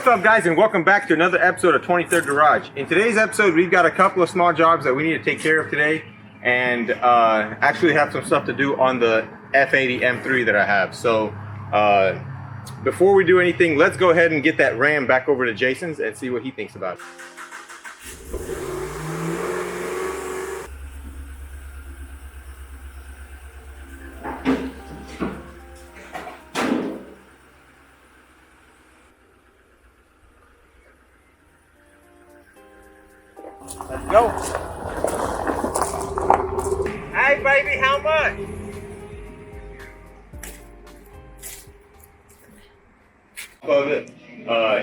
What's up, guys, and welcome back to another episode of 23rd Garage. In today's episode, we've got a couple of small jobs that we need to take care of today, and actually have some stuff to do on the F80 M3 that I have. So before we do anything, let's go ahead and get that Ram back over to Jason's and see what he thinks about it. Let's go. Hey, baby, how much? Of it.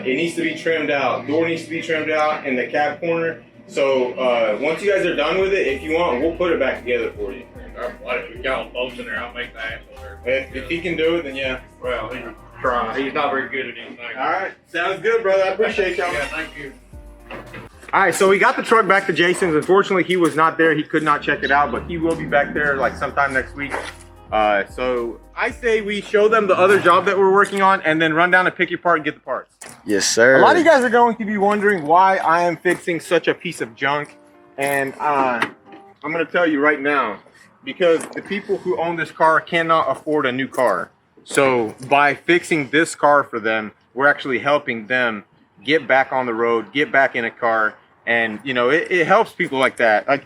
It needs to be trimmed out. Door needs to be trimmed out in the cab corner. So once you guys are done with it, if you want, we'll put it back together for you. What if we got bolts in there? I'll make the axle there. If he can do it, then yeah. Well, he can try. He's not very good at anything. All right, sounds good, brother. I appreciate y'all. Yeah, thank you. All right, so we got the truck back to Jason's. Unfortunately, he was not there. He could not check it out, but he will be back there like sometime next week. So I say we show them the other job that we're working on and then run down and pick your part and get the parts. Yes, sir. A lot of you guys are going to be wondering why I am fixing such a piece of junk. And I'm going to tell you right now, because the people who own this car cannot afford a new car. So by fixing this car for them, we're actually helping them get back on the road, get back in a car. And, you know, it helps people like that. Like,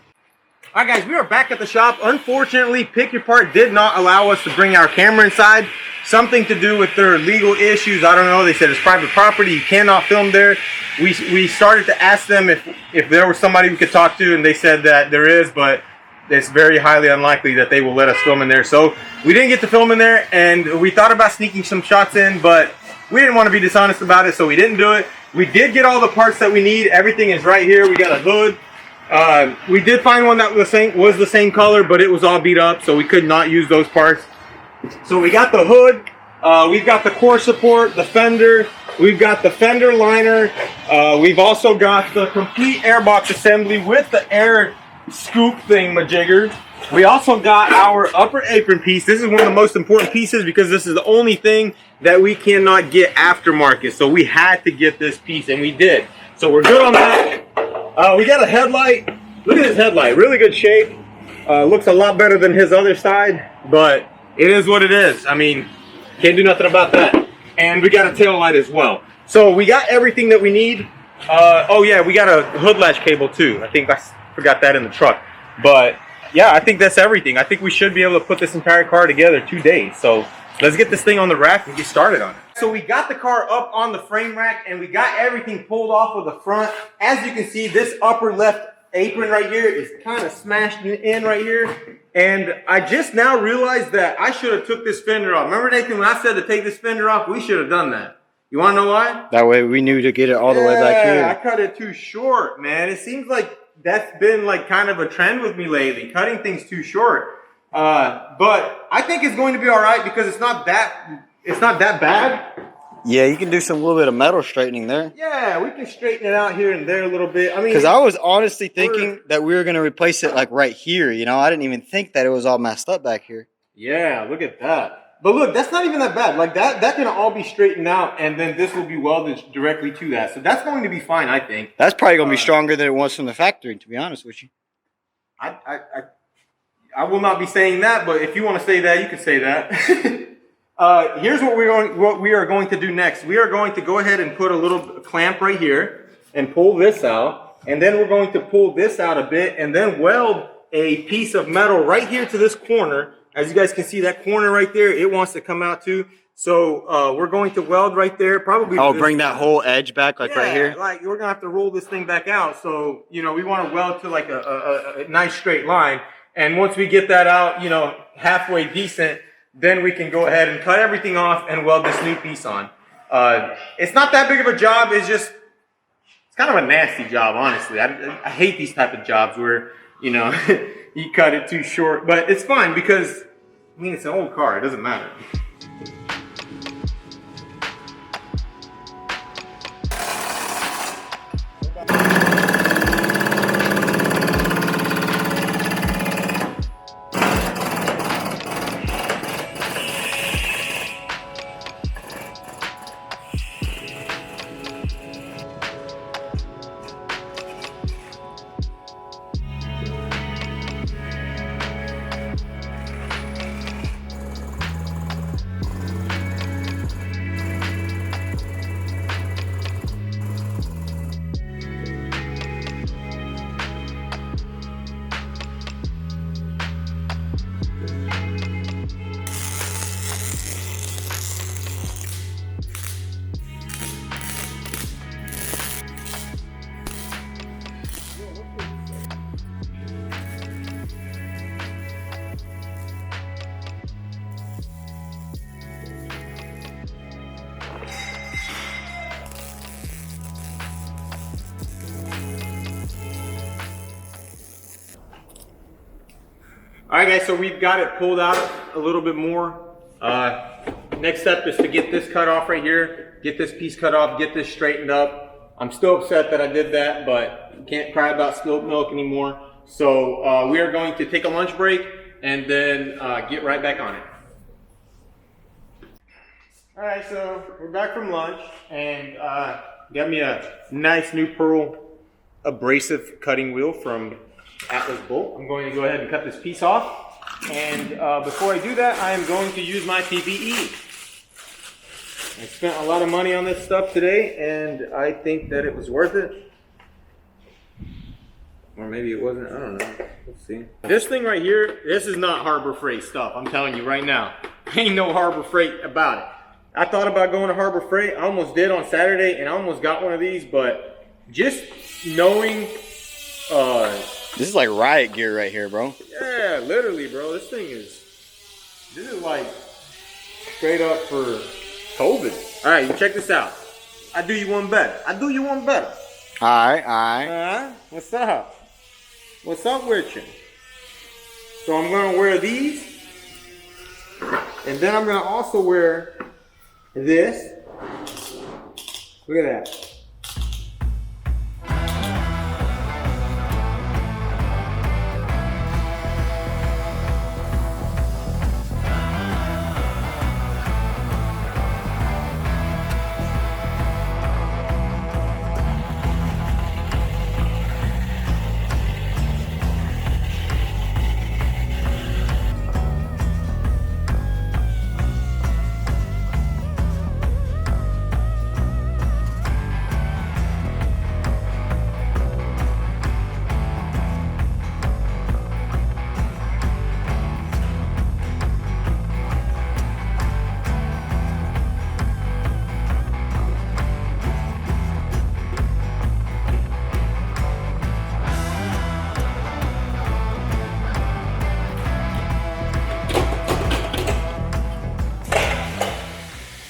all right, guys, we are back at the shop. Unfortunately, Pick Your Part did not allow us to bring our camera inside. Something to do with their legal issues. I don't know. They said it's private property. You cannot film there. We started to ask them if there was somebody we could talk to, and they said that there is, but it's very highly unlikely that they will let us film in there. So we didn't get to film in there, and we thought about sneaking some shots in, but we didn't want to be dishonest about it, so we didn't do it. We did get all the parts that we need. Everything is right here. We got a hood. We did find one that was the same color, but it was all beat up, so we could not use those parts. So we got the hood. We've got the core support, the fender. We've got the fender liner. We've also got the complete airbox assembly with the air scoop thing majigger. We also got our upper apron piece. This is one of the most important pieces because this is the only thing that we cannot get aftermarket. So we had to get this piece, and we did. So we're good on that. We got a headlight. Look at this headlight. Really good shape. Looks a lot better than his other side, but it is what it is. I mean, can't do nothing about that. And we got a tail light as well. So we got everything that we need. Oh yeah, we got a hood latch cable too. I think I forgot that in the truck. But yeah, I think that's everything. I think we should be able to put this entire car together 2 days. So let's get this thing on the rack and get started on it. So we got the car up on the frame rack and we got everything pulled off of the front. As you can see, this upper left apron right here is kind of smashed in right here. And I just now realized that I should have took this fender off. Remember, Nathan, when I said to take this fender off, we should have done that. You want to know why? That way we knew to get it all the way back here. I cut it too short, man. It seems like that's been like kind of a trend with me lately, cutting things too short. But I think it's going to be all right because it's not that bad. Yeah, you can do some little bit of metal straightening there. Yeah, we can straighten it out here and there a little bit. I mean, because I was honestly thinking that we were going to replace it like right here. You know, I didn't even think that it was all messed up back here. Yeah, look at that. But look, that's not even that bad. Like that can all be straightened out, and then this will be welded directly to that. So that's going to be fine, I think. That's probably going to be stronger than it was from the factory, to be honest with you. I will not be saying that, but if you want to say that, you can say that. Here's what we are going to do next. We are going to go ahead and put a little clamp right here and pull this out, and then we're going to pull this out a bit, and then weld a piece of metal right here to this corner. As you guys can see, that corner right there, it wants to come out too. So we're going to weld right there, probably. Oh, bring that whole edge back, like right here. Like we're gonna have to roll this thing back out. So you know, we want to weld to like a nice straight line. And once we get that out, you know, halfway decent, then we can go ahead and cut everything off and weld this new piece on. It's not that big of a job. It's kind of a nasty job, honestly. I hate these type of jobs where, you know, you cut it too short. But it's fine because, I mean, it's an old car. It doesn't matter. All right, guys, so we've got it pulled out a little bit more. Next step is to get this cut off right here, get this piece cut off, get this straightened up. I'm still upset that I did that, but can't cry about spilled milk anymore. So we are going to take a lunch break and then get right back on it. All right, so we're back from lunch and got me a nice new Pearl abrasive cutting wheel from Atlas Bolt. I'm going to go ahead and cut this piece off. And before I do that, I am going to use my PPE. I spent a lot of money on this stuff today, and I think that it was worth it. Or maybe it wasn't, I don't know. Let's see. This thing right here, this is not Harbor Freight stuff, I'm telling you right now. Ain't no Harbor Freight about it. I thought about going to Harbor Freight. I almost did on Saturday, and I almost got one of these, but just knowing... this is like riot gear right here, bro. Yeah, literally, bro. This is like straight up for COVID. All right, you check this out. I do you one better. I do you one better. All right. What's up? What's up with you? So I'm gonna wear these, and then I'm gonna also wear this. Look at that.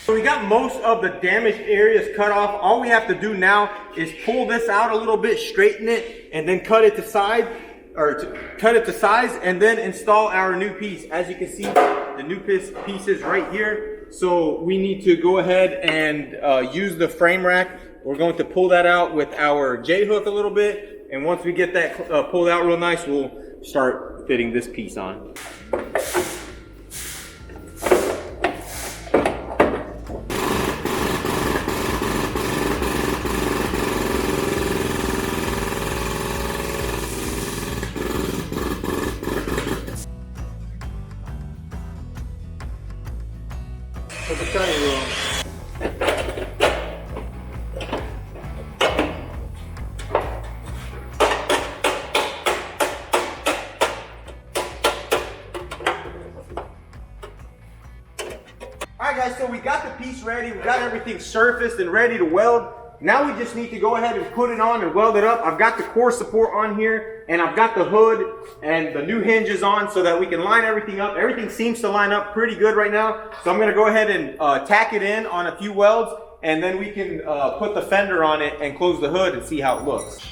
So we got most of the damaged areas cut off. All we have to do now is pull this out a little bit, straighten it, and then cut it to size, and then install our new piece. As you can see, the new piece is right here. So we need to go ahead and use the frame rack. We're going to pull that out with our J-hook a little bit, and once we get that pulled out real nice, we'll start fitting this piece on. Put the cutting wheel on. Alright guys, so we got the piece ready, we got everything surfaced and ready to weld. Now we just need to go ahead and put it on and weld it up. I've got the core support on here, and I've got the hood and the new hinges on so that we can line everything up. Everything seems to line up pretty good right now. So I'm going to go ahead and tack it in on a few welds, and then we can put the fender on it and close the hood and see how it looks.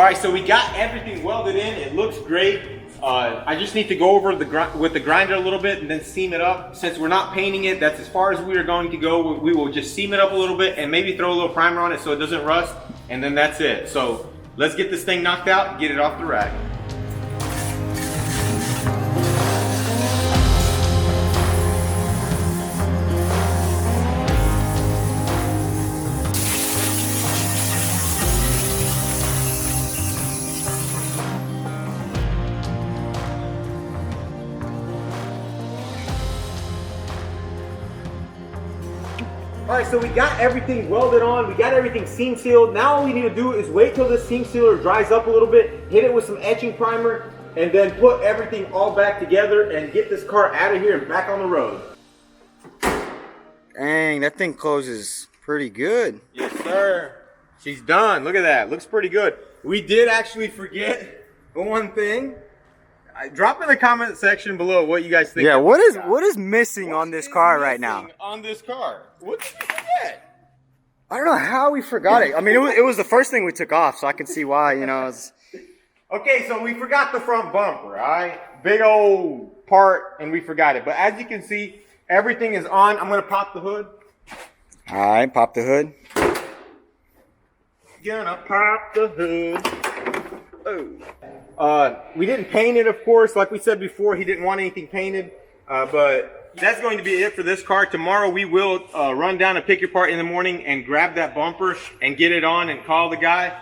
right, so we got everything welded in. It looks great. I just need to go over with the grinder a little bit and then seam it up. Since we're not painting it, that's as far as we are going to go. We will just seam it up a little bit and maybe throw a little primer on it so it doesn't rust, and then that's it. So let's get this thing knocked out and get it off the rack. All right, so we got everything welded on, we got everything seam sealed. Now all we need to do is wait till this seam sealer dries up a little bit, hit it with some etching primer, and then put everything all back together and get this car out of here and back on the road. Dang, that thing closes pretty good. Yes, sir. She's done. Look at that. Looks pretty good. We did actually forget one thing. Drop in the comment section below what you guys think. Yeah, what is missing on this car right now? On this car, what did we forget? I don't know how we forgot it. I mean, it was the first thing we took off, so I can see why. You know. Okay, so we forgot the front bumper. All right, big old part, and we forgot it. But as you can see, everything is on. I'm gonna pop the hood. All right, pop the hood. Gonna pop the hood. Oh. We didn't paint it, of course. Like we said before, he didn't want anything painted. But that's going to be it for this car. Tomorrow we will run down and pick your part in the morning and grab that bumper and get it on and call the guy.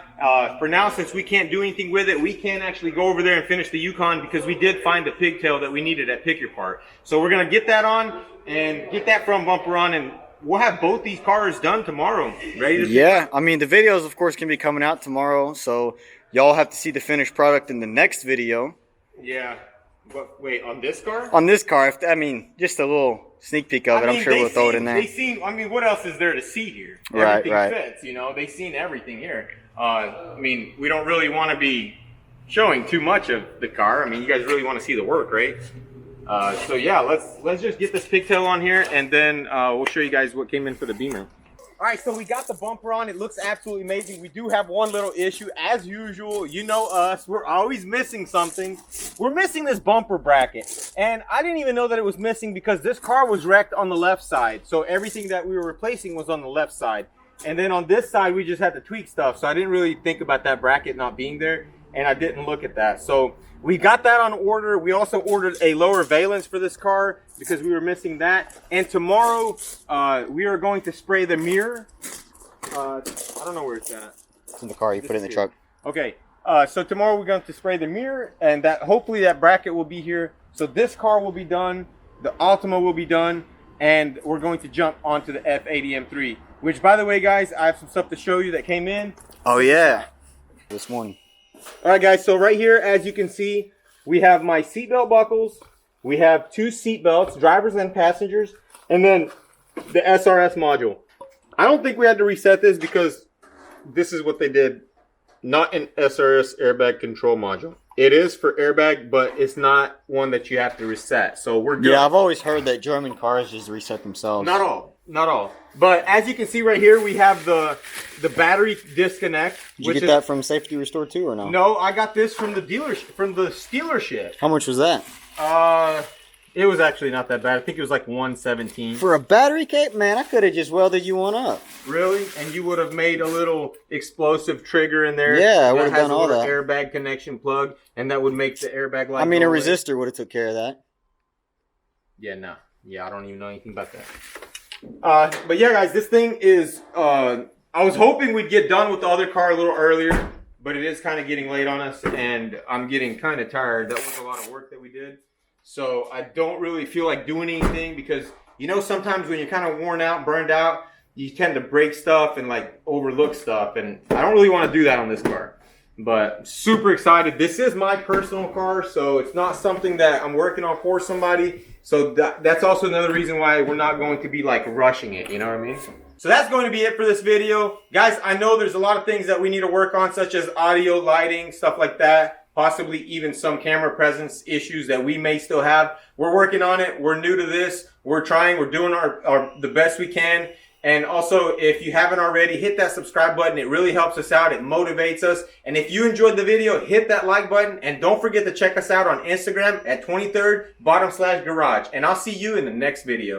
For now, since we can't do anything with it, we can actually go over there and finish the Yukon because we did find the pigtail that we needed at pick your part. So we're going to get that on and get that front bumper on, and we'll have both these cars done tomorrow. Ready to Yeah, I mean, the videos, of course, can be coming out tomorrow, so y'all have to see the finished product in the next video. Yeah. But wait, on this car? On this car, I mean, just a little sneak peek of it. I'm sure we'll throw it in there. They seen, I mean, what else is there to see here? Right, everything right. fits, you know. They've seen everything here. I mean, we don't really want to be showing too much of the car. I mean, you guys really want to see the work, right? So yeah, let's just get this pigtail on here, and then we'll show you guys what came in for the Beamer. All right, so we got the bumper on. It looks absolutely amazing. We do have one little issue. As usual, you know us. We're always missing something. We're missing this bumper bracket. And I didn't even know that it was missing because this car was wrecked on the left side. So everything that we were replacing was on the left side. And then on this side, we just had to tweak stuff. So I didn't really think about that bracket not being there. And I didn't look at that. So we got that on order. We also ordered a lower valence for this car because we were missing that. And tomorrow, we are going to spray the mirror. I don't know where it's at. It's in the car. You put it in the truck. Okay. So tomorrow we're going to spray the mirror, and that hopefully that bracket will be here. So this car will be done. The Altima will be done. And we're going to jump onto the F80 M3. Which, by the way, guys, I have some stuff to show you that came in. Oh, yeah. This morning. All right, guys, so right here, as you can see, we have my seatbelt buckles. We have 2 seat belts, drivers and passengers, and then the SRS module. I don't think we had to reset this because this is what they did. Not an SRS airbag control module. It is for airbag, but it's not one that you have to reset. So we're good. Yeah, I've always heard that German cars just reset themselves. Not all. Not all. But as you can see right here, we have the battery disconnect. Did you get that from Safety Restore too, or no? No, I got this from the dealership, from the dealership. How much was that? It was actually not that bad. I think it was like $117. For a battery kit? Man, I could have just welded you one up. Really? And you would have made a little explosive trigger in there. Yeah, I would have done all that. Airbag connection plug, and that would make the airbag light. I mean, a resistor would have took care of that. Yeah, no. Yeah, I don't even know anything about that. But yeah, guys, this thing is, I was hoping we'd get done with the other car a little earlier, but it is kind of getting late on us, and I'm getting kind of tired. That was a lot of work that we did. So I don't really feel like doing anything because, you know, sometimes when you're kind of worn out, burned out, you tend to break stuff and like overlook stuff. And I don't really want to do that on this car. But super excited. This is my personal car, so it's not something that I'm working on for somebody. So that's also another reason why we're not going to be like rushing it, you know what I mean? So that's going to be it for this video. Guys, I know there's a lot of things that we need to work on, such as audio, lighting, stuff like that. Possibly even some camera presence issues that we may still have. We're working on it. We're new to this. We're trying. We're doing the best we can. And also, if you haven't already, hit that subscribe button. It really helps us out. It motivates us. And if you enjoyed the video, hit that like button. And don't forget to check us out on Instagram at 23rd bottom/garage. And I'll see you in the next video.